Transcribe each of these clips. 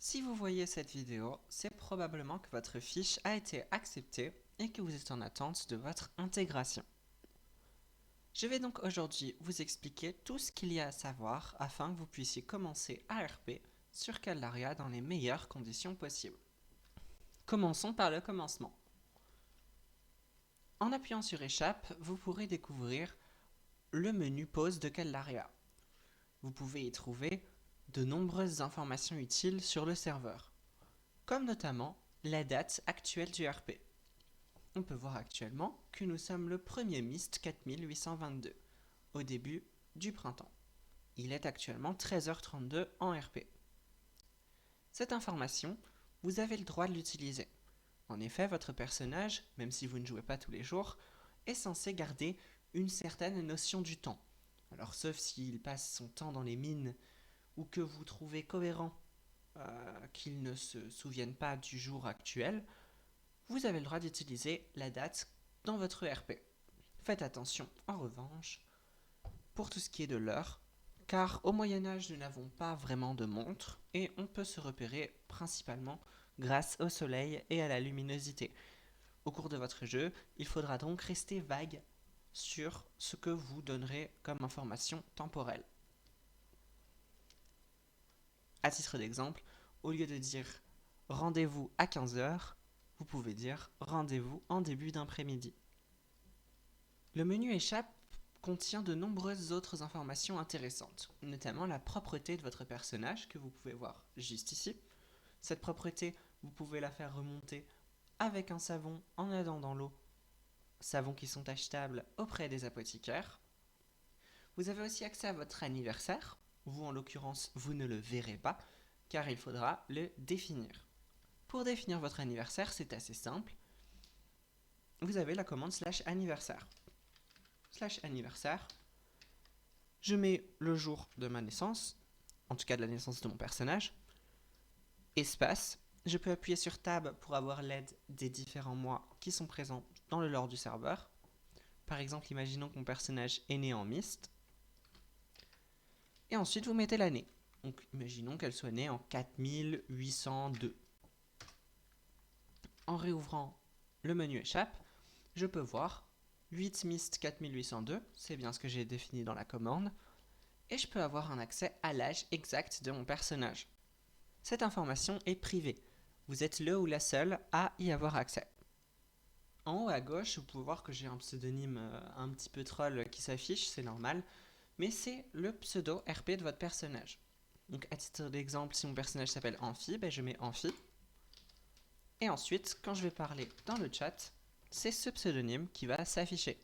Si vous voyez cette vidéo, c'est probablement que votre fiche a été acceptée et que vous êtes en attente de votre intégration. Je vais donc aujourd'hui vous expliquer tout ce qu'il y a à savoir afin que vous puissiez commencer ARP sur Caldera dans les meilleures conditions possibles. Commençons par le commencement. En appuyant sur Échappe, vous pourrez découvrir le menu Pause de Caldera. Vous pouvez y trouver de nombreuses informations utiles sur le serveur, comme notamment la date actuelle du RP. On peut voir actuellement que nous sommes le 1er Myst 4822, au début du printemps. Il est actuellement 13h32 en RP. Cette information, vous avez le droit de l'utiliser. En effet, votre personnage, même si vous ne jouez pas tous les jours, est censé garder une certaine notion du temps. Alors sauf s'il passe son temps dans les mines ou que vous trouvez cohérent qu'il ne se souvienne pas du jour actuel, vous avez le droit d'utiliser la date dans votre RP. Faites attention, en revanche, pour tout ce qui est de l'heure, car au Moyen-Âge, nous n'avons pas vraiment de montre et on peut se repérer principalement grâce au soleil et à la luminosité. Au cours de votre jeu, il faudra donc rester vague sur ce que vous donnerez comme information temporelle. À titre d'exemple, au lieu de dire rendez-vous à 15h, vous pouvez dire rendez-vous en début d'après-midi. Le menu Échappe contient de nombreuses autres informations intéressantes, notamment la propreté de votre personnage que vous pouvez voir juste ici. Cette propreté, vous pouvez la faire remonter avec un savon en nadant dans l'eau, savons qui sont achetables auprès des apothicaires. Vous avez aussi accès à votre anniversaire. Vous, en l'occurrence, vous ne le verrez pas, car il faudra le définir. Pour définir votre anniversaire, c'est assez simple. Vous avez la commande /anniversaire. /anniversaire, je mets le jour de ma naissance, en tout cas de la naissance de mon personnage, espace, je peux appuyer sur Tab pour avoir l'aide des différents mois qui sont présents dans le lore du serveur. Par exemple, imaginons que mon personnage est né en Myst. Et ensuite, vous mettez l'année. Donc, imaginons qu'elle soit née en 4802. En réouvrant le menu Échappe, je peux voir 8 Myst 4802, c'est bien ce que j'ai défini dans la commande, et je peux avoir un accès à l'âge exact de mon personnage. Cette information est privée. Vous êtes le ou la seule à y avoir accès. En haut à gauche, vous pouvez voir que j'ai un pseudonyme un petit peu troll qui s'affiche, c'est normal, mais c'est le pseudo RP de votre personnage. Donc à titre d'exemple, si mon personnage s'appelle Amphi, je mets Amphi. Et ensuite, quand je vais parler dans le chat, c'est ce pseudonyme qui va s'afficher.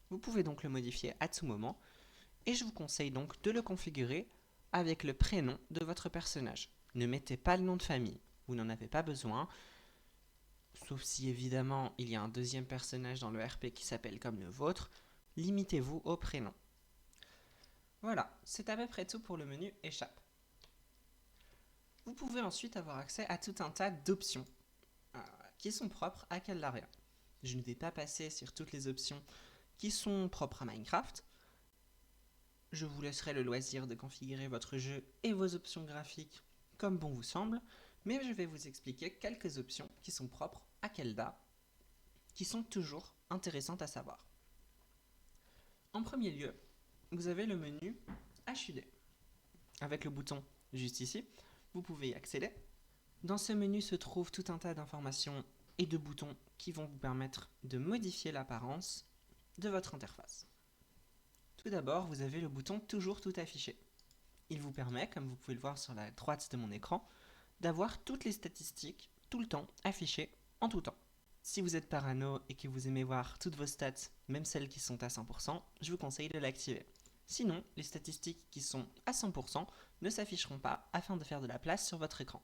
Vous pouvez donc le modifier à tout moment, et je vous conseille donc de le configurer avec le prénom de votre personnage. Ne mettez pas le nom de famille, vous n'en avez pas besoin, sauf si évidemment il y a un deuxième personnage dans le RP qui s'appelle comme le vôtre, limitez-vous au prénom. Voilà, c'est à peu près tout pour le menu Échappe. Vous pouvez ensuite avoir accès à tout un tas d'options qui sont propres à Caldera. Je ne vais pas passer sur toutes les options qui sont propres à Minecraft. Je vous laisserai le loisir de configurer votre jeu et vos options graphiques comme bon vous semble, mais je vais vous expliquer quelques options qui sont propres à Caldera, qui sont toujours intéressantes à savoir. En premier lieu, vous avez le menu HUD. Avec le bouton juste ici, vous pouvez y accéder. Dans ce menu se trouve tout un tas d'informations et de boutons qui vont vous permettre de modifier l'apparence de votre interface. Tout d'abord, vous avez le bouton Toujours tout affiché. Il vous permet, comme vous pouvez le voir sur la droite de mon écran, d'avoir toutes les statistiques tout le temps affichées en tout temps. Si vous êtes parano et que vous aimez voir toutes vos stats, même celles qui sont à 100%, je vous conseille de l'activer. Sinon, les statistiques qui sont à 100% ne s'afficheront pas afin de faire de la place sur votre écran.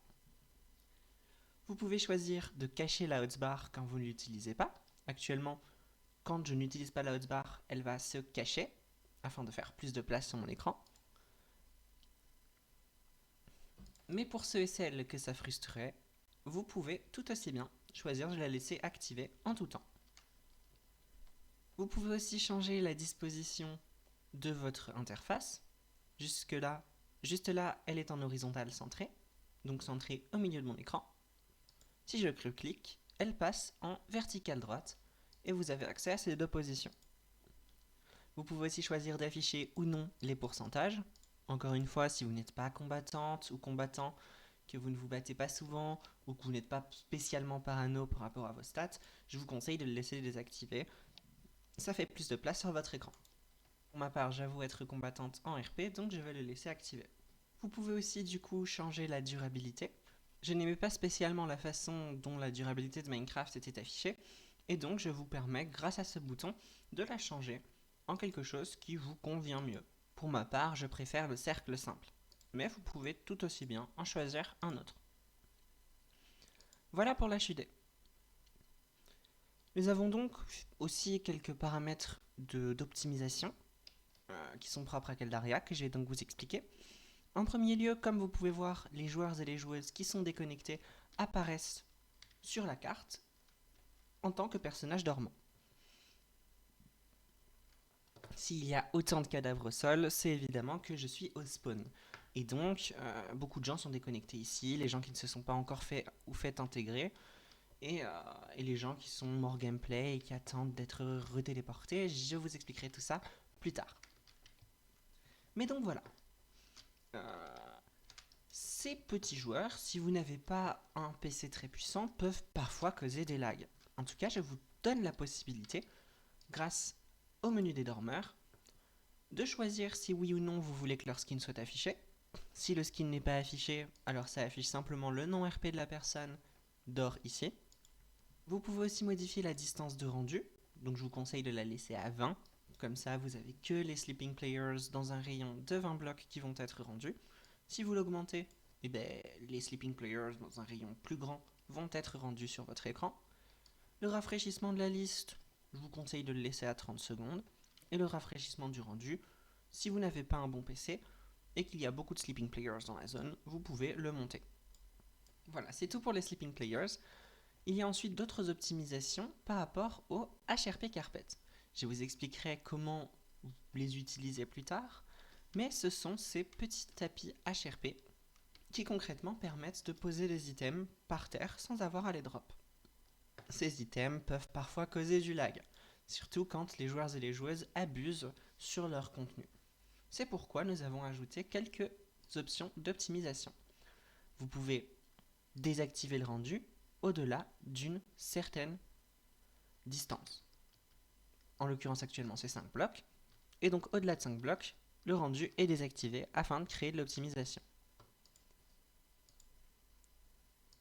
Vous pouvez choisir de cacher la hotbar quand vous ne l'utilisez pas. Actuellement, quand je n'utilise pas la hotbar, elle va se cacher afin de faire plus de place sur mon écran. Mais pour ceux et celles que ça frustrerait, vous pouvez tout aussi bien choisir de la laisser activée en tout temps. Vous pouvez aussi changer la disposition de votre interface. Juste là, elle est en horizontale centrée. donc centrée au milieu de mon écran. Si je clique, elle passe en verticale droite et vous avez accès à ces deux positions. Vous pouvez aussi choisir d'afficher ou non les pourcentages. Encore une fois, si vous n'êtes pas combattante ou combattant, que vous ne vous battez pas souvent ou que vous n'êtes pas spécialement parano par rapport à vos stats, je vous conseille de le laisser désactiver. Ça fait plus de place sur votre écran. Pour ma part, j'avoue être combattante en RP, donc je vais le laisser activé. Vous pouvez aussi du coup changer la durabilité. Je n'aimais pas spécialement la façon dont la durabilité de Minecraft était affichée, et donc je vous permets, grâce à ce bouton, de la changer en quelque chose qui vous convient mieux. Pour ma part, je préfère le cercle simple, mais vous pouvez tout aussi bien en choisir un autre. Voilà pour l'HUD. Nous avons donc aussi quelques paramètres d'optimisation qui sont propres à Caldera, que je vais donc vous expliquer. En premier lieu, comme vous pouvez voir, les joueurs et les joueuses qui sont déconnectés apparaissent sur la carte en tant que personnages dormants. S'il y a autant de cadavres au sol, c'est évidemment que je suis au spawn. Et donc, beaucoup de gens sont déconnectés ici, les gens qui ne se sont pas encore fait ou fait intégrer, et les gens qui sont mort gameplay et qui attendent d'être retéléportés. Je vous expliquerai tout ça plus tard. Mais donc voilà. Ces petits joueurs, si vous n'avez pas un PC très puissant, peuvent parfois causer des lags. En tout cas, je vous donne la possibilité, grâce au menu des dormeurs, de choisir si oui ou non vous voulez que leur skin soit affiché. Si le skin n'est pas affiché, alors ça affiche simplement le nom RP de la personne d'or ici. Vous pouvez aussi modifier la distance de rendu, donc je vous conseille de la laisser à 20. Comme ça, vous avez que les sleeping players dans un rayon de 20 blocs qui vont être rendus. Si vous l'augmentez, eh ben, les sleeping players dans un rayon plus grand vont être rendus sur votre écran. Le rafraîchissement de la liste, je vous conseille de le laisser à 30 secondes. Et le rafraîchissement du rendu, si vous n'avez pas un bon PC et qu'il y a beaucoup de sleeping players dans la zone, vous pouvez le monter. Voilà, c'est tout pour les sleeping players. Il y a ensuite d'autres optimisations par rapport au HRP Carpet. Je vous expliquerai comment les utiliser plus tard, mais ce sont ces petits tapis HRP qui concrètement permettent de poser des items par terre sans avoir à les drop. Ces items peuvent parfois causer du lag, surtout quand les joueurs et les joueuses abusent sur leur contenu. C'est pourquoi nous avons ajouté quelques options d'optimisation. Vous pouvez désactiver le rendu au-delà d'une certaine distance. En l'occurrence actuellement c'est 5 blocs, et donc au-delà de 5 blocs, le rendu est désactivé afin de créer de l'optimisation.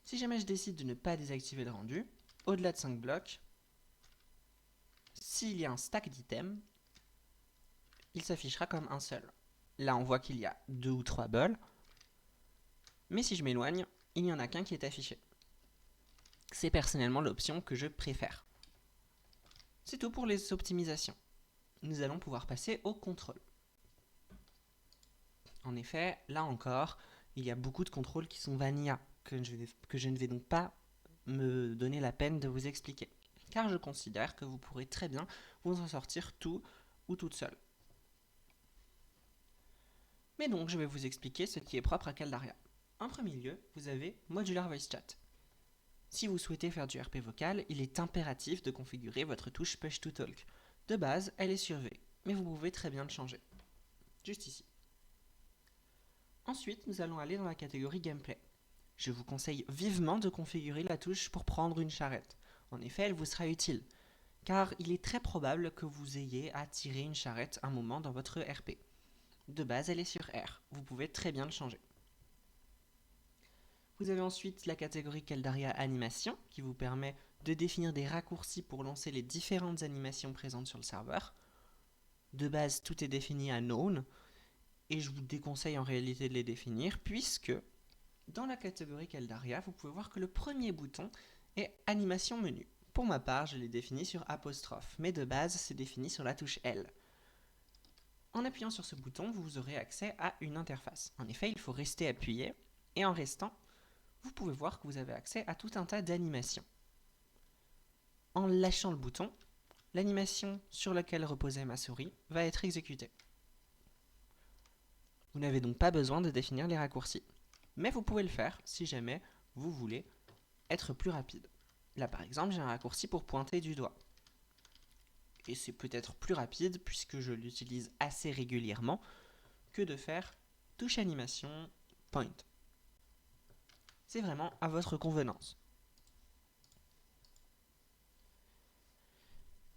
Si jamais je décide de ne pas désactiver le rendu, au-delà de 5 blocs, s'il y a un stack d'items, il s'affichera comme un seul. Là on voit qu'il y a 2 ou 3 balles, mais si je m'éloigne, il n'y en a qu'un qui est affiché. C'est personnellement l'option que je préfère. C'est tout pour les optimisations. Nous allons pouvoir passer au contrôle. En effet, là encore, il y a beaucoup de contrôles qui sont vanilla, que je ne vais donc pas me donner la peine de vous expliquer, car je considère que vous pourrez très bien vous en sortir tout ou toute seule. Mais donc, je vais vous expliquer ce qui est propre à Caldera. En premier lieu, vous avez Modular Voice Chat. Si vous souhaitez faire du RP vocal, il est impératif de configurer votre touche Push to Talk. De base, elle est sur V, mais vous pouvez très bien le changer. Juste ici. Ensuite, nous allons aller dans la catégorie Gameplay. Je vous conseille vivement de configurer la touche pour prendre une charrette. En effet, elle vous sera utile, car il est très probable que vous ayez à tirer une charrette un moment dans votre RP. De base, elle est sur R. Vous pouvez très bien le changer. Vous avez ensuite la catégorie Caldera Animation, qui vous permet de définir des raccourcis pour lancer les différentes animations présentes sur le serveur. De base, tout est défini à Known, et je vous déconseille en réalité de les définir, puisque dans la catégorie Caldera, vous pouvez voir que le premier bouton est Animation Menu. Pour ma part, je l'ai défini sur apostrophe, mais de base, c'est défini sur la touche L. En appuyant sur ce bouton, vous aurez accès à une interface. En effet, il faut rester appuyé, et en restant, vous pouvez voir que vous avez accès à tout un tas d'animations. En lâchant le bouton, l'animation sur laquelle reposait ma souris va être exécutée. Vous n'avez donc pas besoin de définir les raccourcis. Mais vous pouvez le faire si jamais vous voulez être plus rapide. Là par exemple, j'ai un raccourci pour pointer du doigt. Et c'est peut-être plus rapide puisque je l'utilise assez régulièrement que de faire touche animation, point. C'est vraiment à votre convenance.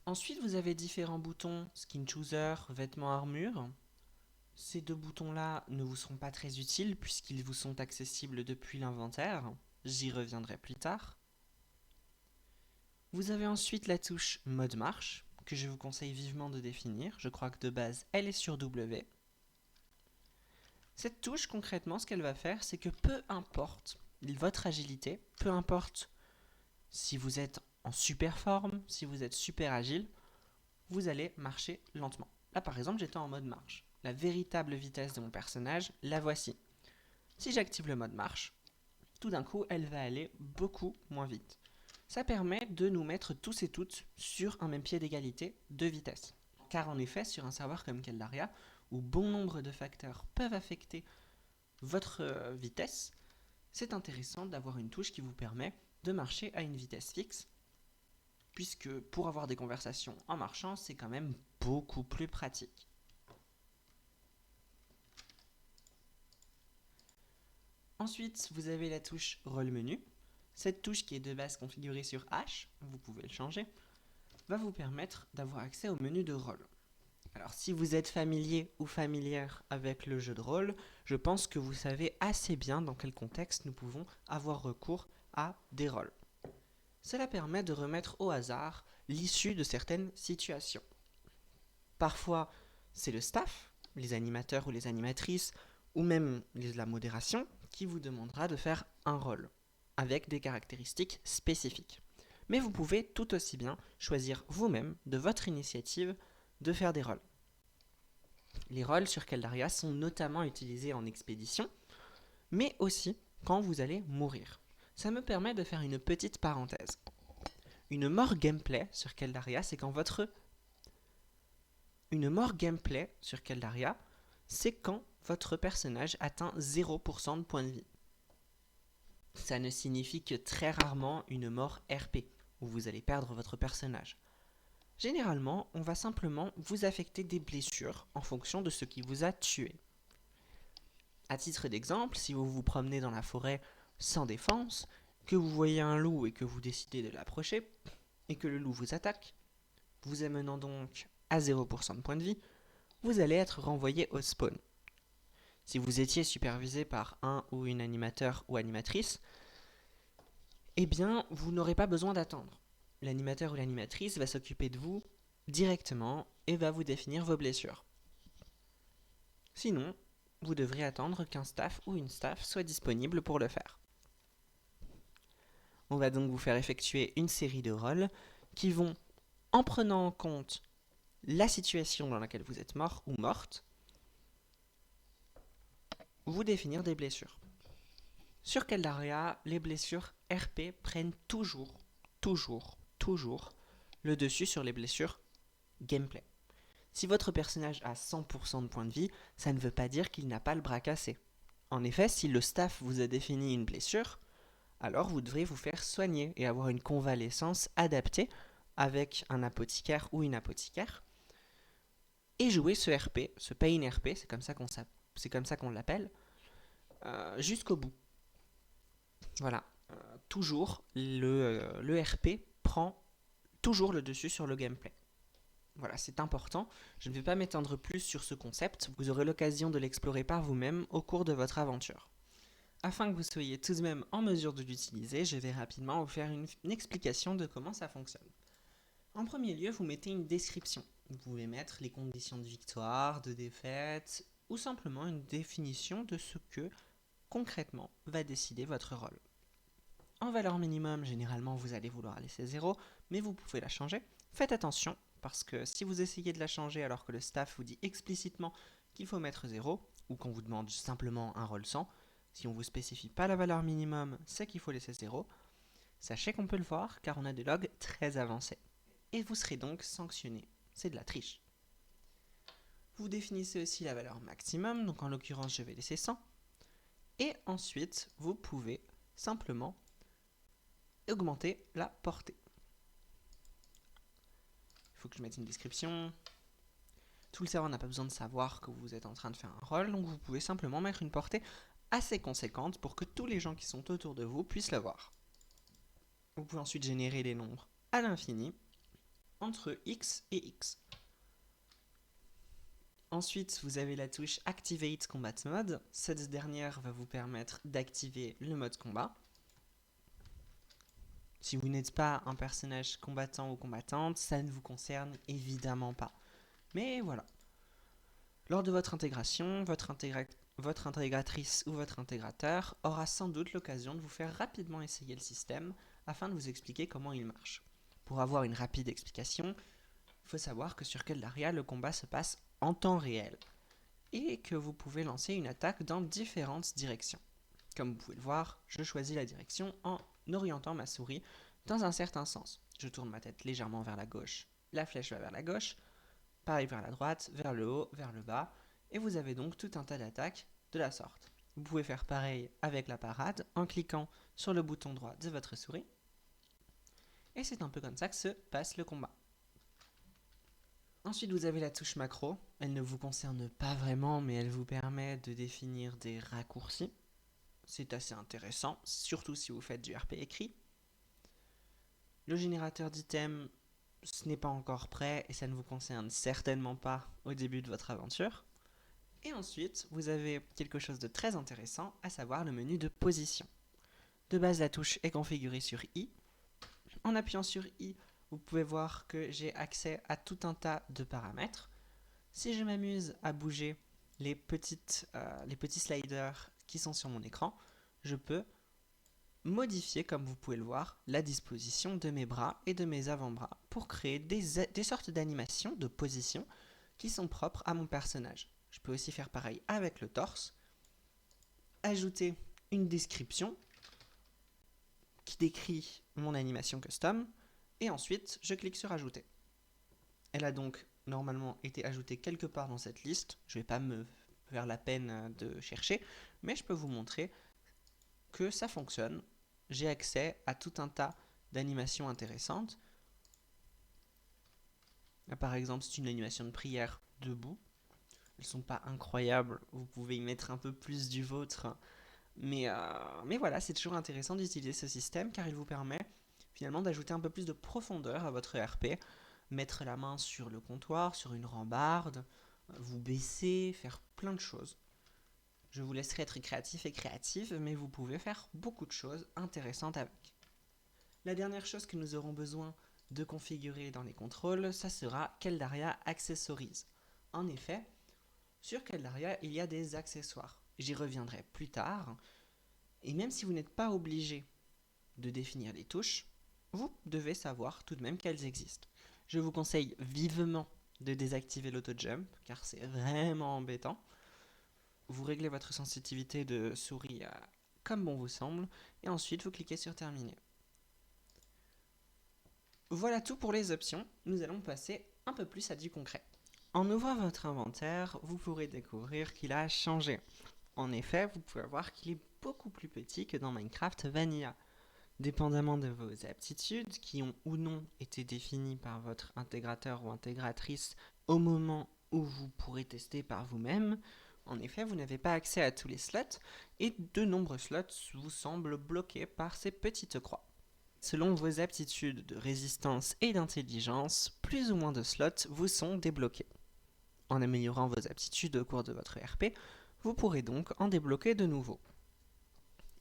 Ensuite, vous avez différents boutons Skin Chooser, Vêtements Armure. Ces deux boutons-là ne vous seront pas très utiles puisqu'ils vous sont accessibles depuis l'inventaire. J'y reviendrai plus tard. Vous avez ensuite la touche Mode Marche, que je vous conseille vivement de définir. Je crois que de base, elle est sur W. Cette touche, concrètement, ce qu'elle va faire, c'est que peu importe votre agilité, peu importe si vous êtes en super forme, si vous êtes super agile, vous allez marcher lentement. Là, par exemple, j'étais en mode marche. La véritable vitesse de mon personnage, la voici. Si j'active le mode marche, tout d'un coup, elle va aller beaucoup moins vite. Ça permet de nous mettre tous et toutes sur un même pied d'égalité de vitesse. Car en effet, sur un serveur comme Caldari, où bon nombre de facteurs peuvent affecter votre vitesse, c'est intéressant d'avoir une touche qui vous permet de marcher à une vitesse fixe, puisque pour avoir des conversations en marchant, c'est quand même beaucoup plus pratique. Ensuite, vous avez la touche Rôle Menu. Cette touche qui est de base configurée sur H, vous pouvez le changer, va vous permettre d'avoir accès au menu de rôle. Alors si vous êtes familier ou familière avec le jeu de rôle, je pense que vous savez assez bien dans quel contexte nous pouvons avoir recours à des rôles. Cela permet de remettre au hasard l'issue de certaines situations. Parfois, c'est le staff, les animateurs ou les animatrices, ou même la modération, qui vous demandera de faire un rôle, avec des caractéristiques spécifiques. Mais vous pouvez tout aussi bien choisir vous-même, de votre initiative, de faire des rôles. Les rôles sur Caldari sont notamment utilisés en expédition, mais aussi quand vous allez mourir. Ça me permet de faire une petite parenthèse. Une mort gameplay sur Caldari, c'est quand votre personnage atteint 0% de points de vie. Ça ne signifie que très rarement une mort RP, où vous allez perdre votre personnage. Généralement, on va simplement vous affecter des blessures en fonction de ce qui vous a tué. À titre d'exemple, si vous vous promenez dans la forêt sans défense, que vous voyez un loup et que vous décidez de l'approcher, et que le loup vous attaque, vous amenant donc à 0% de points de vie, vous allez être renvoyé au spawn. Si vous étiez supervisé par un ou une animateur ou animatrice, eh bien, vous n'aurez pas besoin d'attendre. L'animateur ou l'animatrice va s'occuper de vous directement et va vous définir vos blessures. Sinon, vous devrez attendre qu'un staff ou une staff soit disponible pour le faire. On va donc vous faire effectuer une série de rôles qui vont, en prenant en compte la situation dans laquelle vous êtes mort ou morte, vous définir des blessures. Sur Caldari, les blessures RP prennent toujours le dessus sur les blessures gameplay. Si votre personnage a 100% de points de vie, ça ne veut pas dire qu'il n'a pas le bras cassé. En effet, si le staff vous a défini une blessure, alors vous devrez vous faire soigner et avoir une convalescence adaptée avec un apothicaire ou une apothicaire et jouer ce RP, ce pain RP, c'est comme ça qu'on l'appelle, jusqu'au bout. Voilà, toujours le RP prend toujours le dessus sur le gameplay. Voilà, c'est important. Je ne vais pas m'étendre plus sur ce concept, vous aurez l'occasion de l'explorer par vous-même au cours de votre aventure. Afin que vous soyez tout de même en mesure de l'utiliser, je vais rapidement vous faire une explication de comment ça fonctionne. En premier lieu, vous mettez une description. Vous pouvez mettre les conditions de victoire, de défaite, ou simplement une définition de ce que, concrètement, va décider votre rôle. En valeur minimum, généralement, vous allez vouloir laisser 0, mais vous pouvez la changer. Faites attention, parce que si vous essayez de la changer alors que le staff vous dit explicitement qu'il faut mettre 0, ou qu'on vous demande simplement un rôle 100, si on ne vous spécifie pas la valeur minimum, c'est qu'il faut laisser 0. Sachez qu'on peut le voir car on a des logs très avancés. Et vous serez donc sanctionné. C'est de la triche. Vous définissez aussi la valeur maximum, donc en l'occurrence je vais laisser 100. Et ensuite, vous pouvez simplement augmenter la portée. Il faut que je mette une description. Tout le serveur n'a pas besoin de savoir que vous êtes en train de faire un rôle, donc vous pouvez simplement mettre une portée assez conséquente pour que tous les gens qui sont autour de vous puissent le voir. Vous pouvez ensuite générer des nombres à l'infini entre x et x. Ensuite, vous avez la touche Activate Combat Mode. Cette dernière va vous permettre d'activer le mode combat. Si vous n'êtes pas un personnage combattant ou combattante, ça ne vous concerne évidemment pas. Mais voilà. Lors de votre intégration, votre intégratrice ou votre intégrateur aura sans doute l'occasion de vous faire rapidement essayer le système afin de vous expliquer comment il marche. Pour avoir une rapide explication, il faut savoir que sur Caldari, le combat se passe en temps réel et que vous pouvez lancer une attaque dans différentes directions. Comme vous pouvez le voir, je choisis la direction en orientant ma souris dans un certain sens. Je tourne ma tête légèrement vers la gauche, la flèche va vers la gauche, pareil vers la droite, vers le haut, vers le bas, et vous avez donc tout un tas d'attaques de la sorte. Vous pouvez faire pareil avec la parade en cliquant sur le bouton droit de votre souris, et c'est un peu comme ça que se passe le combat. Ensuite, vous avez la touche macro. Elle ne vous concerne pas vraiment, mais elle vous permet de définir des raccourcis. C'est assez intéressant, surtout si vous faites du RP écrit. Le générateur d'items, ce n'est pas encore prêt et ça ne vous concerne certainement pas au début de votre aventure. Et ensuite, vous avez quelque chose de très intéressant, à savoir le menu de position. De base, la touche est configurée sur I. En appuyant sur I, vous pouvez voir que j'ai accès à tout un tas de paramètres. Si je m'amuse à bouger les petits sliders qui sont sur mon écran, je peux modifier, comme vous pouvez le voir, la disposition de mes bras et de mes avant-bras pour créer des sortes d'animations, de positions qui sont propres à mon personnage. Je peux aussi faire pareil avec le torse, ajouter une description qui décrit mon animation custom, et ensuite je clique sur ajouter. Elle a donc normalement été ajoutée quelque part dans cette liste. Je ne vais pas me faire la peine de chercher, mais je peux vous montrer que ça fonctionne. J'ai accès à tout un tas d'animations intéressantes. Là, par exemple, c'est une animation de prière debout. Elles ne sont pas incroyables, vous pouvez y mettre un peu plus du vôtre. Mais voilà, c'est toujours intéressant d'utiliser ce système car il vous permet finalement d'ajouter un peu plus de profondeur à votre RP. Mettre la main sur le comptoir, sur une rambarde, vous baisser, faire plein de choses. Je vous laisserai être créatif et créative, mais vous pouvez faire beaucoup de choses intéressantes avec. La dernière chose que nous aurons besoin de configurer dans les contrôles, ça sera Caldari Accessories. En effet, sur Caldari, il y a des accessoires. J'y reviendrai plus tard. Et même si vous n'êtes pas obligé de définir les touches, vous devez savoir tout de même qu'elles existent. Je vous conseille vivement de désactiver l'auto-jump, car c'est vraiment embêtant. Vous réglez votre sensibilité de souris comme bon vous semble, et ensuite vous cliquez sur terminer. Voilà tout pour les options, nous allons passer un peu plus à du concret. En ouvrant votre inventaire, vous pourrez découvrir qu'il a changé. En effet, vous pouvez voir qu'il est beaucoup plus petit que dans Minecraft Vanilla. Dépendamment de vos aptitudes, qui ont ou non été définies par votre intégrateur ou intégratrice au moment où vous pourrez tester par vous-même, en effet, vous n'avez pas accès à tous les slots et de nombreux slots vous semblent bloqués par ces petites croix. Selon vos aptitudes de résistance et d'intelligence, plus ou moins de slots vous sont débloqués. En améliorant vos aptitudes au cours de votre RP, vous pourrez donc en débloquer de nouveaux.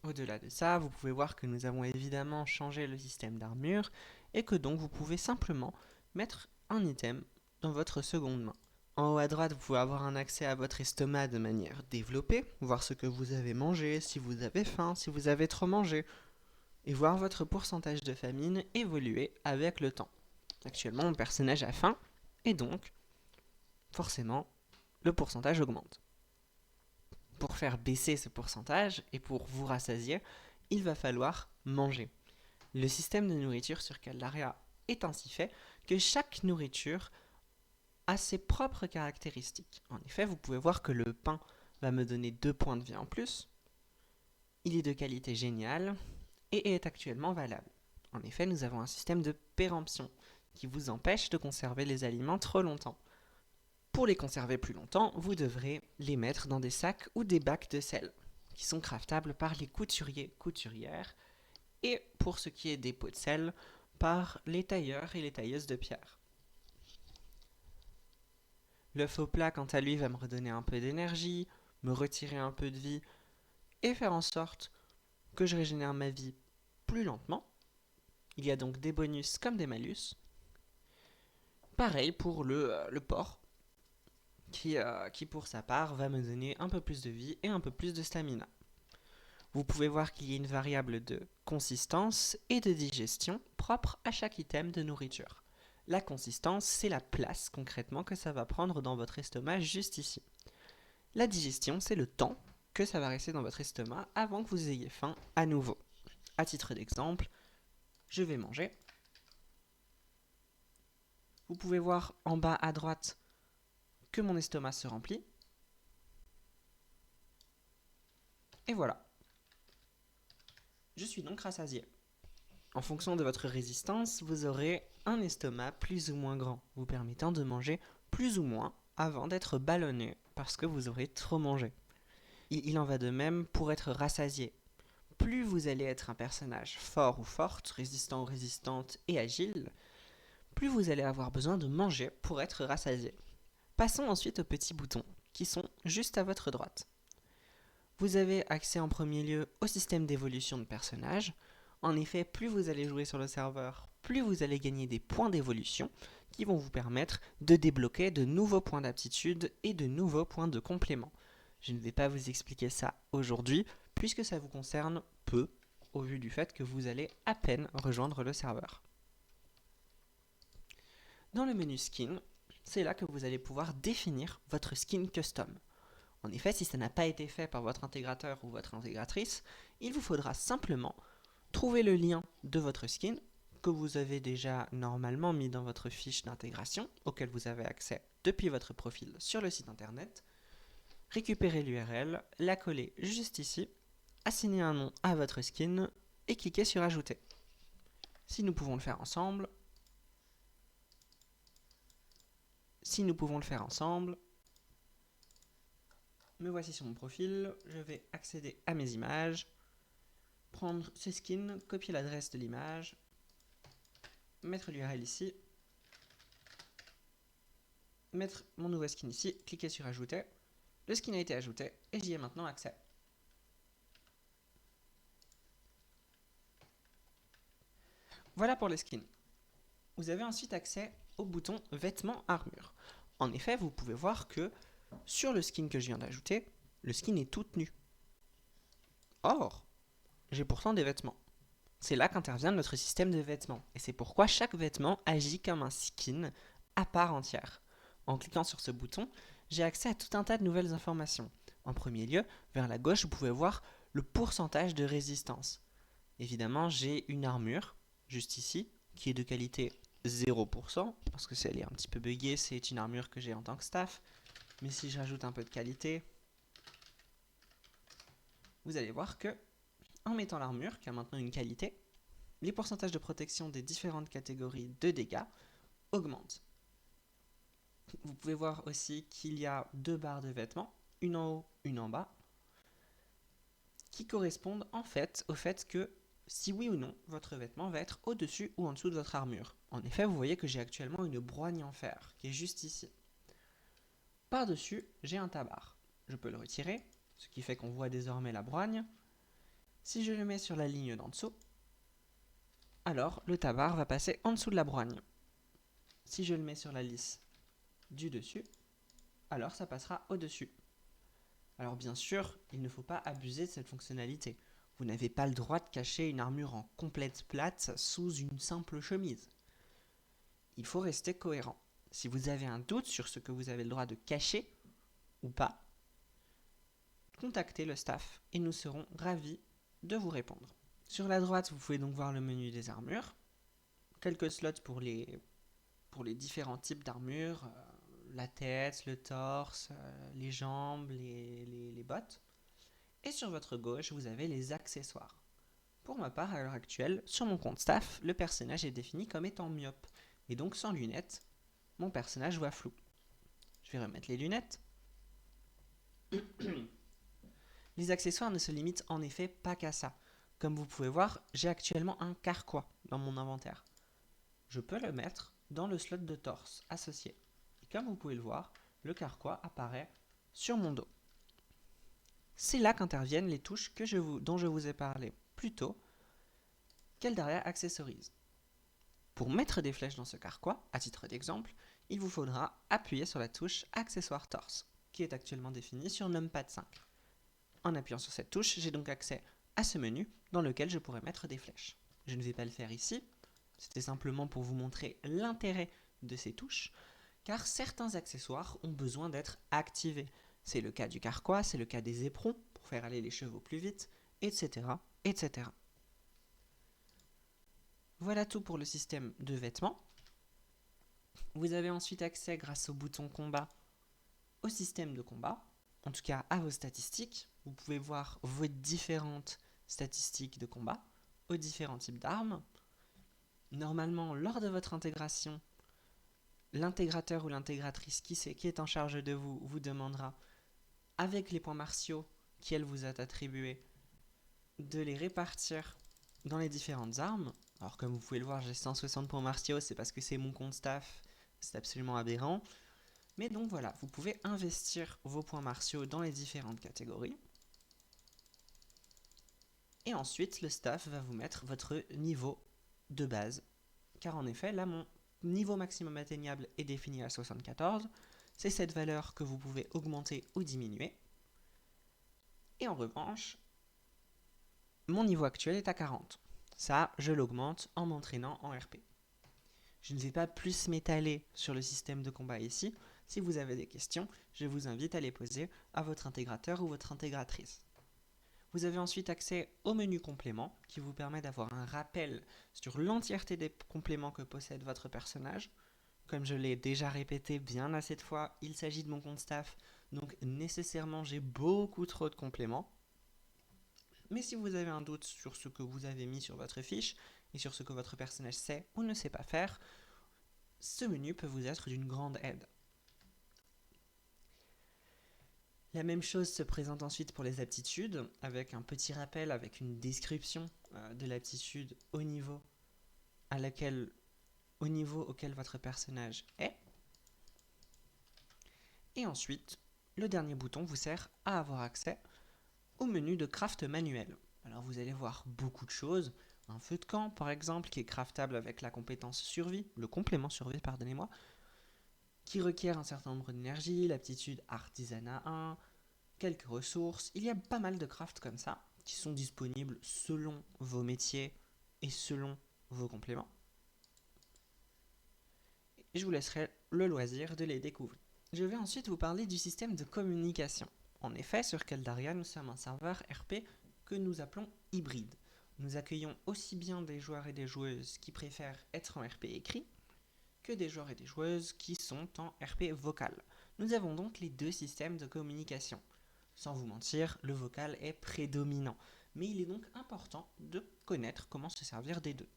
Au-delà de ça, vous pouvez voir que nous avons évidemment changé le système d'armure et que donc vous pouvez simplement mettre un item dans votre seconde main. En haut à droite, vous pouvez avoir un accès à votre estomac de manière développée, voir ce que vous avez mangé, si vous avez faim, si vous avez trop mangé, et voir votre pourcentage de famine évoluer avec le temps. Actuellement, mon personnage a faim, et donc, forcément, le pourcentage augmente. Pour faire baisser ce pourcentage et pour vous rassasier, il va falloir manger. Le système de nourriture sur Caldari est ainsi fait que chaque nourriture a ses propres caractéristiques. En effet, vous pouvez voir que le pain va me donner 2 points de vie en plus, Il est de qualité géniale et est actuellement valable. En effet, nous avons un système de péremption qui vous empêche de conserver les aliments trop longtemps. Pour les conserver plus longtemps, vous devrez les mettre dans des sacs ou des bacs de sel, qui sont craftables par les couturiers-couturières, et pour ce qui est des pots de sel, par les tailleurs et les tailleuses de pierre. Le faux plat, quant à lui, va me redonner un peu d'énergie, me retirer un peu de vie, et faire en sorte que je régénère ma vie plus lentement. Il y a donc des bonus comme des malus. Pareil pour le porc, qui pour sa part va me donner un peu plus de vie et un peu plus de stamina. Vous pouvez voir qu'il y a une variable de consistance et de digestion propre à chaque item de nourriture. La consistance, c'est la place concrètement que ça va prendre dans votre estomac juste ici. La digestion, c'est le temps que ça va rester dans votre estomac avant que vous ayez faim à nouveau. À titre d'exemple, je vais manger. Vous pouvez voir en bas à droite que mon estomac se remplit. Et voilà. Je suis donc rassasié. En fonction de votre résistance, vous aurez un estomac plus ou moins grand, vous permettant de manger plus ou moins avant d'être ballonné parce que vous aurez trop mangé. Il en va de même pour être rassasié. Plus vous allez être un personnage fort ou forte, résistant ou résistante et agile, plus vous allez avoir besoin de manger pour être rassasié. Passons ensuite aux petits boutons, qui sont juste à votre droite. Vous avez accès en premier lieu au système d'évolution de personnages. En effet, plus vous allez jouer sur le serveur, plus vous allez gagner des points d'évolution qui vont vous permettre de débloquer de nouveaux points d'aptitude et de nouveaux points de complément. Je ne vais pas vous expliquer ça aujourd'hui, puisque ça vous concerne peu, au vu du fait que vous allez à peine rejoindre le serveur. Dans le menu Skin, c'est là que vous allez pouvoir définir votre skin custom. En effet, si ça n'a pas été fait par votre intégrateur ou votre intégratrice, il vous faudra simplement trouver le lien de votre skin que vous avez déjà normalement mis dans votre fiche d'intégration, auquel vous avez accès depuis votre profil sur le site internet, récupérer l'URL, la coller juste ici, assigner un nom à votre skin et cliquer sur Ajouter. Si nous pouvons le faire ensemble, me voici sur mon profil, je vais accéder à mes images, prendre ce skin, copier l'adresse de l'image, mettre l'URL ici, mettre mon nouveau skin ici, cliquer sur Ajouter. Le skin a été ajouté et j'y ai maintenant accès. Voilà pour les skins. Vous avez ensuite accès au bouton Vêtements Armure. En effet, vous pouvez voir que sur le skin que je viens d'ajouter, le skin est tout nu. Or, j'ai pourtant des vêtements. C'est là qu'intervient notre système de vêtements. Et c'est pourquoi chaque vêtement agit comme un skin à part entière. En cliquant sur ce bouton, j'ai accès à tout un tas de nouvelles informations. En premier lieu, vers la gauche, vous pouvez voir le pourcentage de résistance. Évidemment, j'ai une armure, juste ici, qui est de qualité 0%, parce que elle est un petit peu buggée, c'est une armure que j'ai en tant que staff. Mais si je rajoute un peu de qualité, vous allez voir que, en mettant l'armure, qui a maintenant une qualité, les pourcentages de protection des différentes catégories de dégâts augmentent. Vous pouvez voir aussi qu'il y a deux barres de vêtements, une en haut, une en bas, qui correspondent en fait au fait que si oui ou non, votre vêtement va être au-dessus ou en dessous de votre armure. En effet, vous voyez que j'ai actuellement une broigne en fer, qui est juste ici. Par-dessus, j'ai un tabard. Je peux le retirer, ce qui fait qu'on voit désormais la broigne. Si je le mets sur la ligne d'en dessous, alors le tabard va passer en dessous de la broigne. Si je le mets sur la lisse du dessus, alors ça passera au-dessus. Alors bien sûr, il ne faut pas abuser de cette fonctionnalité. Vous n'avez pas le droit de cacher une armure en complète plate sous une simple chemise. Il faut rester cohérent. Si vous avez un doute sur ce que vous avez le droit de cacher ou pas, contactez le staff et nous serons ravis de vous répondre. Sur la droite, vous pouvez donc voir le menu des armures, quelques slots pour les différents types d'armures, la tête, le torse, les jambes, les bottes. Et sur votre gauche, vous avez les accessoires. Pour ma part, à l'heure actuelle, sur mon compte staff, le personnage est défini comme étant myope. Et donc sans lunettes, mon personnage voit flou. Je vais remettre les lunettes. Les accessoires ne se limitent en effet pas qu'à ça. Comme vous pouvez voir, j'ai actuellement un carquois dans mon inventaire. Je peux le mettre dans le slot de torse associé. Et comme vous pouvez le voir, le carquois apparaît sur mon dos. C'est là qu'interviennent les touches dont je vous ai parlé plus tôt, qu'Eldaria accessorise. Pour mettre des flèches dans ce carquois, à titre d'exemple, il vous faudra appuyer sur la touche Accessoire Torse, qui est actuellement définie sur Numpad 5. En appuyant sur cette touche, j'ai donc accès à ce menu dans lequel je pourrais mettre des flèches. Je ne vais pas le faire ici, c'était simplement pour vous montrer l'intérêt de ces touches, car certains accessoires ont besoin d'être activés. C'est le cas du carquois, c'est le cas des éperons, pour faire aller les chevaux plus vite, etc., etc. Voilà tout pour le système de vêtements. Vous avez ensuite accès, grâce au bouton combat, au système de combat, en tout cas à vos statistiques. Vous pouvez voir vos différentes statistiques de combat, aux différents types d'armes. Normalement, lors de votre intégration, l'intégrateur ou l'intégratrice qui est en charge de vous vous demandera, avec les points martiaux qu'elle vous a attribués, de les répartir dans les différentes armes. Alors comme vous pouvez le voir, j'ai 160 points martiaux, c'est parce que c'est mon compte staff, c'est absolument aberrant. Mais donc voilà, vous pouvez investir vos points martiaux dans les différentes catégories. Et ensuite, le staff va vous mettre votre niveau de base. Car en effet, là, mon niveau maximum atteignable est défini à 74. C'est cette valeur que vous pouvez augmenter ou diminuer. Et en revanche, mon niveau actuel est à 40. Ça, je l'augmente en m'entraînant en RP. Je ne vais pas plus m'étaler sur le système de combat ici. Si vous avez des questions, je vous invite à les poser à votre intégrateur ou votre intégratrice. Vous avez ensuite accès au menu complément qui vous permet d'avoir un rappel sur l'entièreté des compléments que possède votre personnage. Comme je l'ai déjà répété bien assez de fois, il s'agit de mon compte staff, donc nécessairement j'ai beaucoup trop de compléments. Mais si vous avez un doute sur ce que vous avez mis sur votre fiche et sur ce que votre personnage sait ou ne sait pas faire, ce menu peut vous être d'une grande aide. La même chose se présente ensuite pour les aptitudes, avec un petit rappel, avec une description de l'aptitude au niveau auquel votre personnage est. Et ensuite, le dernier bouton vous sert à avoir accès au menu de craft manuel. Alors vous allez voir beaucoup de choses. Un feu de camp, par exemple, qui est craftable avec la compétence survie, le complément survie, pardonnez-moi, qui requiert un certain nombre d'énergie, l'aptitude artisanat 1, quelques ressources. Il y a pas mal de crafts comme ça, qui sont disponibles selon vos métiers et selon vos compléments. Et je vous laisserai le loisir de les découvrir. Je vais ensuite vous parler du système de communication. En effet, sur Keldaria, nous sommes un serveur RP que nous appelons hybride. Nous accueillons aussi bien des joueurs et des joueuses qui préfèrent être en RP écrit que des joueurs et des joueuses qui sont en RP vocal. Nous avons donc les deux systèmes de communication. Sans vous mentir, le vocal est prédominant, mais il est donc important de connaître comment se servir des deux.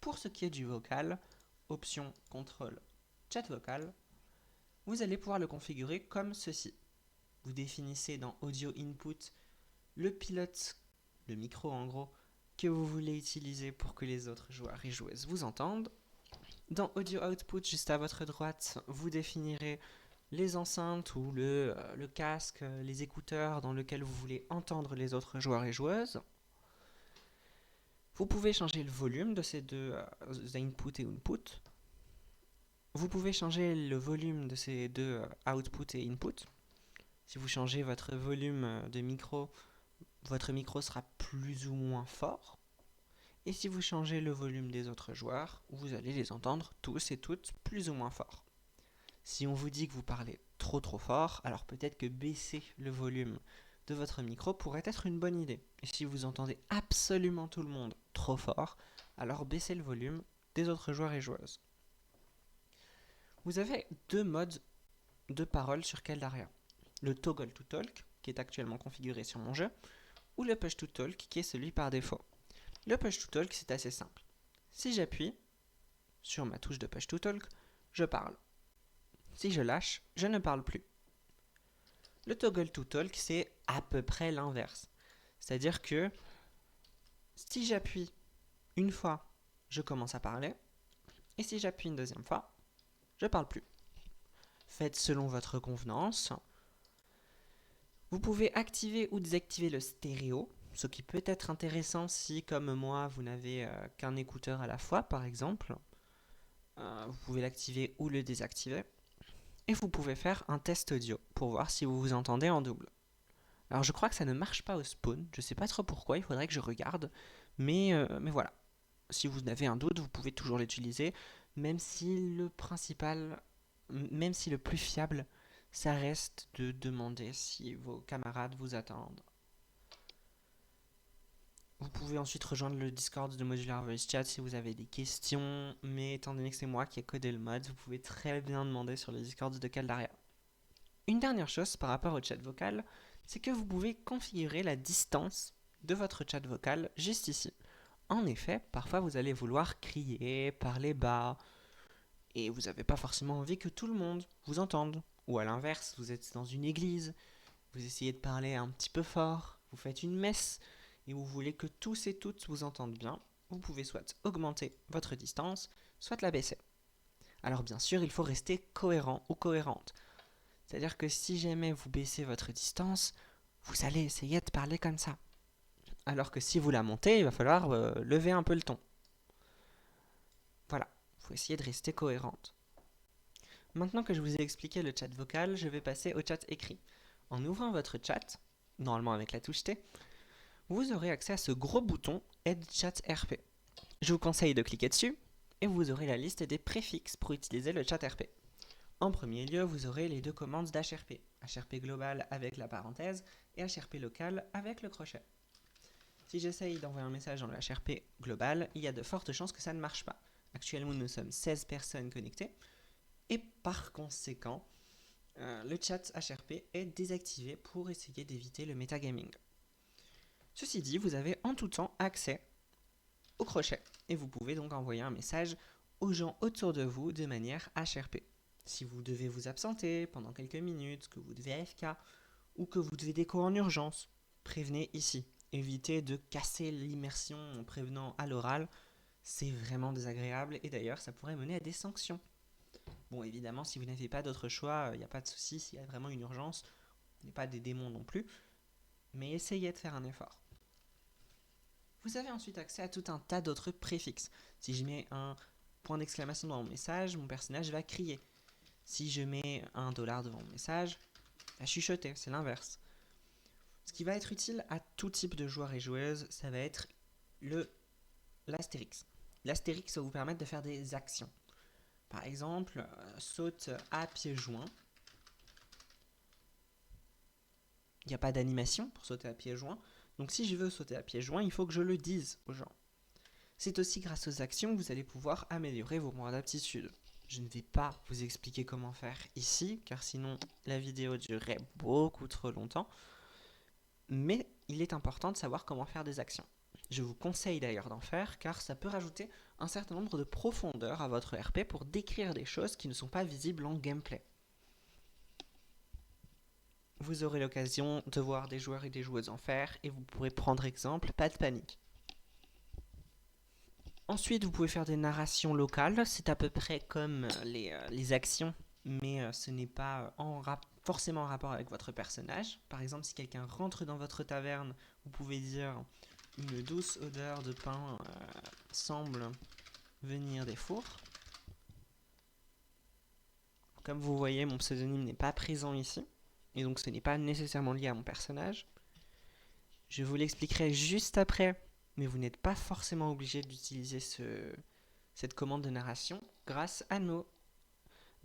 Pour ce qui est du vocal, option contrôle chat vocal, vous allez pouvoir le configurer comme ceci. Vous définissez dans Audio Input le pilote, le micro en gros, que vous voulez utiliser pour que les autres joueurs et joueuses vous entendent. Dans Audio Output, juste à votre droite, vous définirez les enceintes ou le casque, les écouteurs dans lesquels vous voulez entendre les autres joueurs et joueuses. Vous pouvez changer le volume de ces deux input et output. Vous pouvez changer le volume de ces deux output et input. Si vous changez votre volume de micro, votre micro sera plus ou moins fort. Et si vous changez le volume des autres joueurs, vous allez les entendre tous et toutes plus ou moins fort. Si on vous dit que vous parlez trop fort, alors peut-être que baisser le volume de votre micro pourrait être une bonne idée. Et si vous entendez absolument tout le monde trop fort, alors baissez le volume des autres joueurs et joueuses. Vous avez deux modes de parole sur Keldaria. Le toggle to talk, qui est actuellement configuré sur mon jeu, ou le Push to Talk, qui est celui par défaut. Le Push to Talk, c'est assez simple. Si j'appuie sur ma touche de Push to Talk, je parle. Si je lâche, je ne parle plus. Le Toggle to Talk, c'est à peu près l'inverse. C'est-à-dire que si j'appuie une fois, je commence à parler, et si j'appuie une deuxième fois, je ne parle plus. Faites selon votre convenance. Vous pouvez activer ou désactiver le stéréo, ce qui peut être intéressant si, comme moi, vous n'avez qu'un écouteur à la fois, par exemple. Vous pouvez l'activer ou le désactiver. Et vous pouvez faire un test audio pour voir si vous vous entendez en double. Alors je crois que ça ne marche pas au spawn, je ne sais pas trop pourquoi, il faudrait que je regarde, mais voilà. Si vous avez un doute, vous pouvez toujours l'utiliser, même si le principal, même si le plus fiable, ça reste de demander si vos camarades vous attendent. Vous pouvez ensuite rejoindre le Discord de Modular Voice Chat si vous avez des questions, mais étant donné que c'est moi qui ai codé le mod, vous pouvez très bien demander sur le Discord de Caldaria. Une dernière chose par rapport au chat vocal, c'est que vous pouvez configurer la distance de votre chat vocal juste ici. En effet, parfois vous allez vouloir crier, parler bas, et vous n'avez pas forcément envie que tout le monde vous entende. Ou à l'inverse, vous êtes dans une église, vous essayez de parler un petit peu fort, vous faites une messe, et vous voulez que tous et toutes vous entendent bien, vous pouvez soit augmenter votre distance, soit la baisser. Alors bien sûr, il faut rester cohérent ou cohérente. C'est-à-dire que si jamais vous baissez votre distance, vous allez essayer de parler comme ça. Alors que si vous la montez, il va falloir lever un peu le ton. Voilà, il faut essayer de rester cohérente. Maintenant que je vous ai expliqué le chat vocal, je vais passer au chat écrit. En ouvrant votre chat, normalement avec la touche T, vous aurez accès à ce gros bouton Aide Chat RP. Je vous conseille de cliquer dessus et vous aurez la liste des préfixes pour utiliser le chat RP. En premier lieu, vous aurez les deux commandes d'HRP, HRP global avec la parenthèse et HRP local avec le crochet. Si j'essaye d'envoyer un message dans le HRP global, il y a de fortes chances que ça ne marche pas. Actuellement, nous sommes 16 personnes connectées et par conséquent, le chat HRP est désactivé pour essayer d'éviter le metagaming. Ceci dit, vous avez en tout temps accès au crochet et vous pouvez donc envoyer un message aux gens autour de vous de manière HRP. Si vous devez vous absenter pendant quelques minutes, que vous devez AFK ou que vous devez déco en urgence, prévenez ici. Évitez de casser l'immersion en prévenant à l'oral, c'est vraiment désagréable et d'ailleurs ça pourrait mener à des sanctions. Bon, évidemment, si vous n'avez pas d'autre choix, il n'y a pas de souci, s'il y a vraiment une urgence, on n'est pas des démons non plus, mais essayez de faire un effort. Vous avez ensuite accès à tout un tas d'autres préfixes. Si je mets un point d'exclamation dans mon message, mon personnage va crier. Si je mets $1 devant mon message, va chuchoter, c'est l'inverse. Ce qui va être utile à tout type de joueurs et joueuses, ça va être l'astérix. L'astérix va vous permettre de faire des actions. Par exemple, saute à pieds joints. Il n'y a pas d'animation pour sauter à pieds joints. Donc si je veux sauter à pieds joints, il faut que je le dise aux gens. C'est aussi grâce aux actions que vous allez pouvoir améliorer vos points d'aptitude. Je ne vais pas vous expliquer comment faire ici, car sinon la vidéo durerait beaucoup trop longtemps. Mais il est important de savoir comment faire des actions. Je vous conseille d'ailleurs d'en faire, car ça peut rajouter un certain nombre de profondeur à votre RP pour décrire des choses qui ne sont pas visibles en gameplay. Vous aurez l'occasion de voir des joueurs et des joueuses en faire, et vous pourrez prendre exemple, pas de panique. Ensuite, vous pouvez faire des narrations locales, c'est à peu près comme les actions, mais ce n'est pas forcément en rapport avec votre personnage. Par exemple, si quelqu'un rentre dans votre taverne, vous pouvez dire « Une douce odeur de pain semble venir des fours ». Comme vous voyez, mon pseudonyme n'est pas présent ici, et donc ce n'est pas nécessairement lié à mon personnage. Je vous l'expliquerai juste après, mais vous n'êtes pas forcément obligé d'utiliser cette commande de narration grâce à nos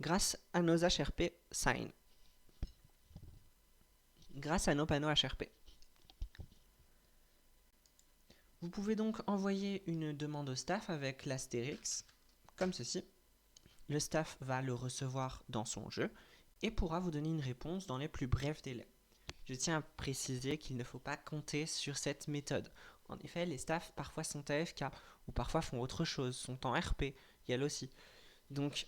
HRP sign. Grâce à nos panneaux HRP. Vous pouvez donc envoyer une demande au staff avec l'astérix, comme ceci. Le staff va le recevoir dans son jeu et pourra vous donner une réponse dans les plus brefs délais. Je tiens à préciser qu'il ne faut pas compter sur cette méthode. En effet, les staffs parfois sont AFK ou parfois font autre chose, sont en RP, YAL aussi. Donc,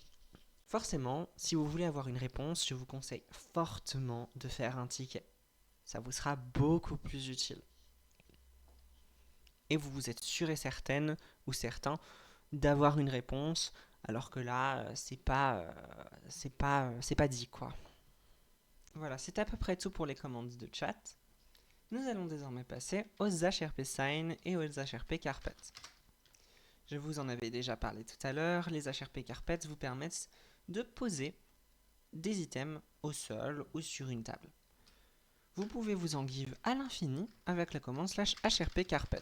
forcément, si vous voulez avoir une réponse, je vous conseille fortement de faire un ticket. Ça vous sera beaucoup plus utile. Et vous êtes sûr et certaine ou certain d'avoir une réponse, alors que là, c'est pas dit quoi. Voilà, c'est à peu près tout pour les commandes de chat. Nous allons désormais passer aux HRP Sign et aux HRP Carpet. Je vous en avais déjà parlé tout à l'heure, les HRP Carpet vous permettent de poser des items au sol ou sur une table. Vous pouvez vous en give à l'infini avec la commande /HRP Carpet.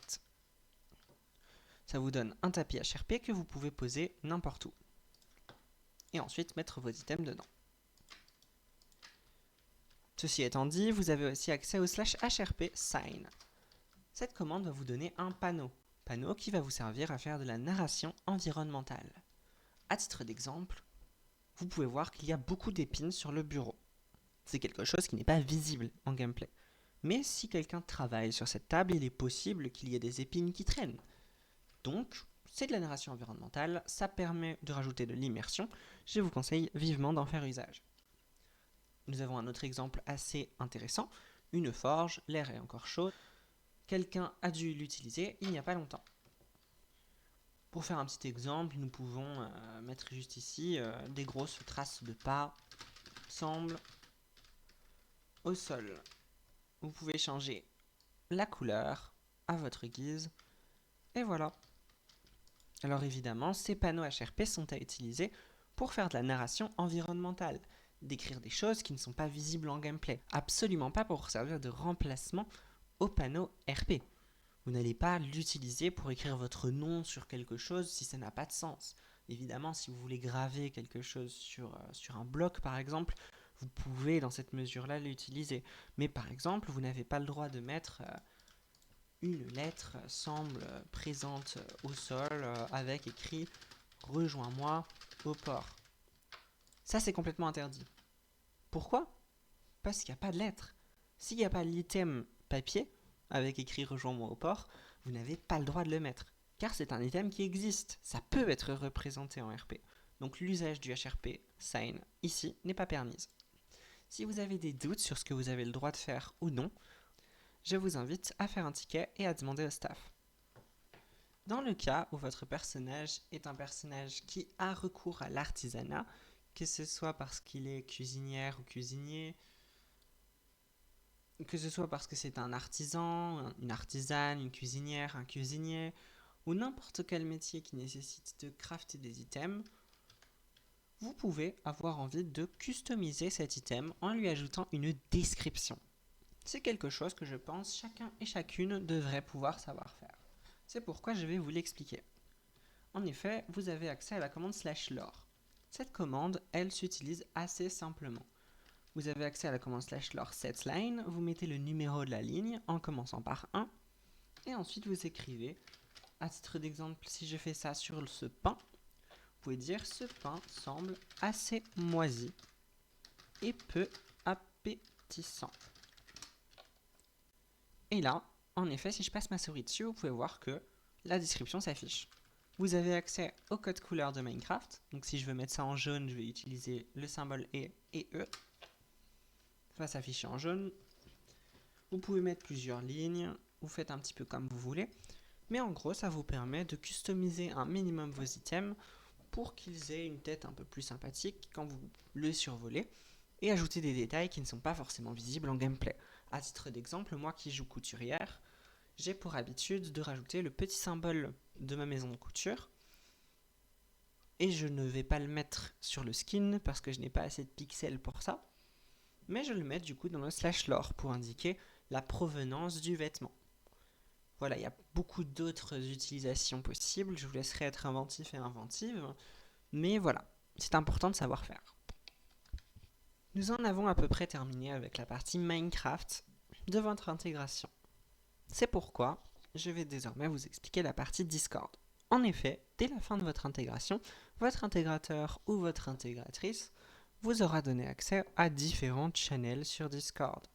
Ça vous donne un tapis HRP que vous pouvez poser n'importe où. Et ensuite mettre vos items dedans. Ceci étant dit, vous avez aussi accès au /HRP Sign. Cette commande va vous donner un panneau qui va vous servir à faire de la narration environnementale. À titre d'exemple, vous pouvez voir qu'il y a beaucoup d'épines sur le bureau. C'est quelque chose qui n'est pas visible en gameplay. Mais si quelqu'un travaille sur cette table, il est possible qu'il y ait des épines qui traînent. Donc, c'est de la narration environnementale, ça permet de rajouter de l'immersion. Je vous conseille vivement d'en faire usage. Nous avons un autre exemple assez intéressant, une forge, l'air est encore chaud. Quelqu'un a dû l'utiliser il n'y a pas longtemps. Pour faire un petit exemple, nous pouvons mettre juste ici des grosses traces de pas, semble, au sol. Vous pouvez changer la couleur à votre guise, et voilà. Alors évidemment, ces panneaux HRP sont à utiliser pour faire de la narration environnementale, décrire des choses qui ne sont pas visibles en gameplay, absolument pas pour servir de remplacement aux panneaux RP. Vous n'allez pas l'utiliser pour écrire votre nom sur quelque chose si ça n'a pas de sens. Évidemment, si vous voulez graver quelque chose sur un bloc par exemple, vous pouvez dans cette mesure-là l'utiliser. Mais par exemple, vous n'avez pas le droit de mettre une lettre semble présente au sol avec écrit « Rejoins-moi au port ». Ça, c'est complètement interdit. Pourquoi ? Parce qu'il n'y a pas de lettre. S'il n'y a pas l'item papier avec écrit « Rejoins-moi au port », vous n'avez pas le droit de le mettre. Car c'est un item qui existe. Ça peut être représenté en RP. Donc l'usage du HRP Sign ici n'est pas permise. Si vous avez des doutes sur ce que vous avez le droit de faire ou non, je vous invite à faire un ticket et à demander au staff. Dans le cas où votre personnage est un personnage qui a recours à l'artisanat, que ce soit parce qu'il est cuisinière ou cuisinier, que ce soit parce que c'est un artisan, une artisane, une cuisinière, un cuisinier, ou n'importe quel métier qui nécessite de crafter des items, vous pouvez avoir envie de customiser cet item en lui ajoutant une description. C'est quelque chose que je pense chacun et chacune devrait pouvoir savoir faire. C'est pourquoi je vais vous l'expliquer. En effet, vous avez accès à la commande /lore. Cette commande, elle s'utilise assez simplement. Vous avez accès à la commande /lore setLine, vous mettez le numéro de la ligne en commençant par 1, et ensuite vous écrivez, à titre d'exemple, si je fais ça sur ce pain, vous pouvez dire ce pain semble assez moisi et peu appétissant. Et là, en effet, si je passe ma souris dessus, vous pouvez voir que la description s'affiche. Vous avez accès au code couleur de Minecraft. Donc si je veux mettre ça en jaune, je vais utiliser le symbole E et E. Ça va s'afficher en jaune. Vous pouvez mettre plusieurs lignes. Vous faites un petit peu comme vous voulez. Mais en gros, ça vous permet de customiser un minimum vos items pour qu'ils aient une tête un peu plus sympathique quand vous le survolez et ajouter des détails qui ne sont pas forcément visibles en gameplay. À titre d'exemple, moi qui joue couturière, j'ai pour habitude de rajouter le petit symbole de ma maison de couture et je ne vais pas le mettre sur le skin parce que je n'ai pas assez de pixels pour ça, mais je le mets du coup dans le /lore pour indiquer la provenance du vêtement. Voilà, il y a beaucoup d'autres utilisations possibles, je vous laisserai être inventif et inventive, mais voilà, c'est important de savoir faire. Nous en avons à peu près terminé avec la partie Minecraft de votre intégration. C'est pourquoi je vais désormais vous expliquer la partie Discord. En effet, dès la fin de votre intégration, votre intégrateur ou votre intégratrice vous aura donné accès à différents channels sur Discord.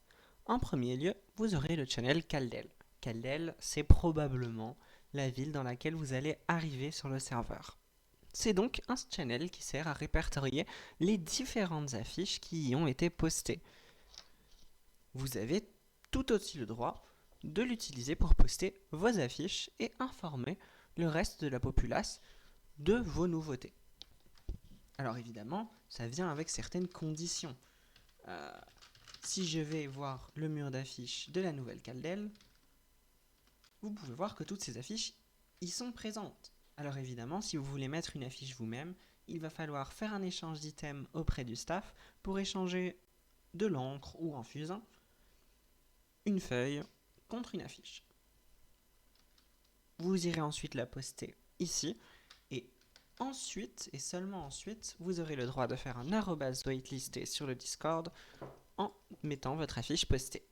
En premier lieu, vous aurez le channel Caldel. Caldel, c'est probablement la ville dans laquelle vous allez arriver sur le serveur. C'est donc un channel qui sert à répertorier les différentes affiches qui y ont été postées. Vous avez tout aussi le droit de l'utiliser pour poster vos affiches et informer le reste de la populace de vos nouveautés. Alors évidemment, ça vient avec certaines conditions. Si je vais voir le mur d'affiches de la nouvelle Caldel, vous pouvez voir que toutes ces affiches y sont présentes. Alors évidemment, si vous voulez mettre une affiche vous-même, il va falloir faire un échange d'items auprès du staff pour échanger de l'encre ou en fusain une feuille contre une affiche. Vous irez ensuite la poster ici et ensuite, et seulement ensuite, vous aurez le droit de faire un arrobase waitlisté sur le Discord en mettant votre affiche postée.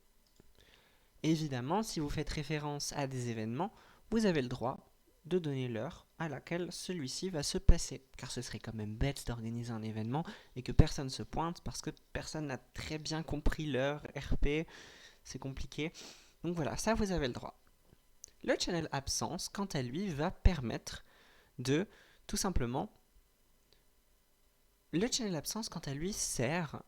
Évidemment, si vous faites référence à des événements, vous avez le droit de donner l'heure à laquelle celui-ci va se passer, car ce serait quand même bête d'organiser un événement et que personne se pointe parce que personne n'a très bien compris l'heure RP, c'est compliqué. Donc voilà, ça vous avez le droit. Le channel absence, quant à lui, va permettre de tout simplement... Le channel absence, quant à lui, sert...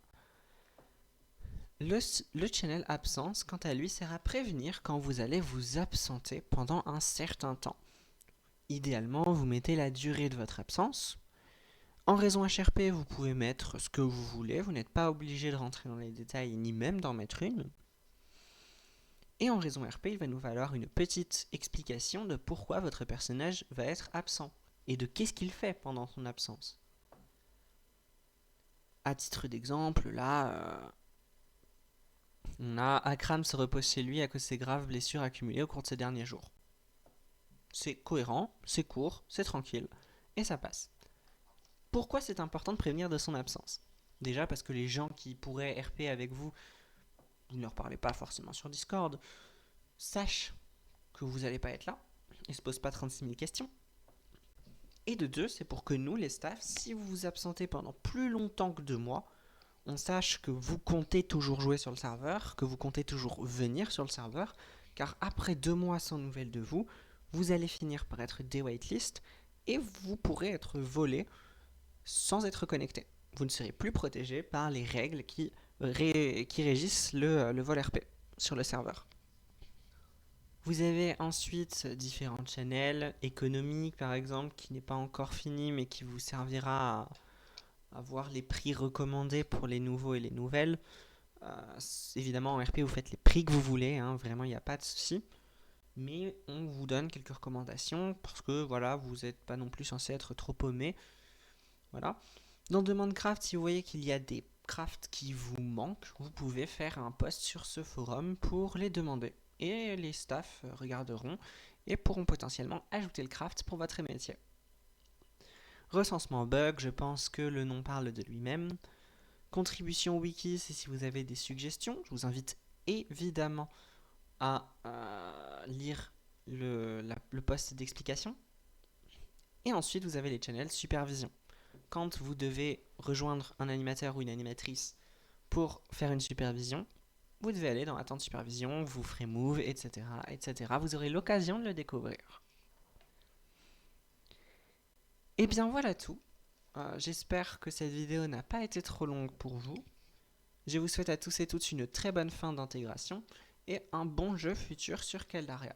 Le channel absence, quant à lui, sert à prévenir quand vous allez vous absenter pendant un certain temps. Idéalement, vous mettez la durée de votre absence. En raison HRP, vous pouvez mettre ce que vous voulez. Vous n'êtes pas obligé de rentrer dans les détails, ni même d'en mettre une. Et en raison RP, il va nous falloir une petite explication de pourquoi votre personnage va être absent et de qu'est-ce qu'il fait pendant son absence. À titre d'exemple, là, on a Akram se repose chez lui à cause de ses graves blessures accumulées au cours de ces derniers jours. C'est cohérent, c'est court, c'est tranquille, et ça passe. Pourquoi c'est important de prévenir de son absence? Déjà parce que les gens qui pourraient RP avec vous, vous ne leur parlez pas forcément sur Discord, sachent que vous n'allez pas être là, et ne se posent pas 36 000 questions. Et de deux, c'est pour que nous, les staffs, si vous vous absentez pendant plus longtemps que 2 mois, on sache que vous comptez toujours jouer sur le serveur, que vous comptez toujours venir sur le serveur, car après 2 mois sans nouvelles de vous, vous allez finir par être déwaitlist et vous pourrez être volé sans être connecté. Vous ne serez plus protégé par les règles qui régissent le vol RP sur le serveur. Vous avez ensuite différents channels économiques par exemple qui n'est pas encore fini mais qui vous servira à voir les prix recommandés pour les nouveaux et les nouvelles. Évidemment en RP vous faites les prix que vous voulez, hein, vraiment il n'y a pas de souci. Mais on vous donne quelques recommandations parce que voilà, vous n'êtes pas non plus censé être trop paumé. Voilà. Dans Demande Craft, si vous voyez qu'il y a des crafts qui vous manquent, vous pouvez faire un post sur ce forum pour les demander. Et les staffs regarderont et pourront potentiellement ajouter le craft pour votre métier. Recensement bug, je pense que le nom parle de lui-même. Contribution wiki, c'est si vous avez des suggestions. Je vous invite évidemment à lire le post d'explication. Et ensuite, vous avez les channels supervision. Quand vous devez rejoindre un animateur ou une animatrice pour faire une supervision, vous devez aller dans Attente supervision, vous ferez move, etc., etc. Vous aurez l'occasion de le découvrir. Et bien voilà tout. J'espère que cette vidéo n'a pas été trop longue pour vous. Je vous souhaite à tous et toutes une très bonne fin d'intégration et un bon jeu futur sur Caldera.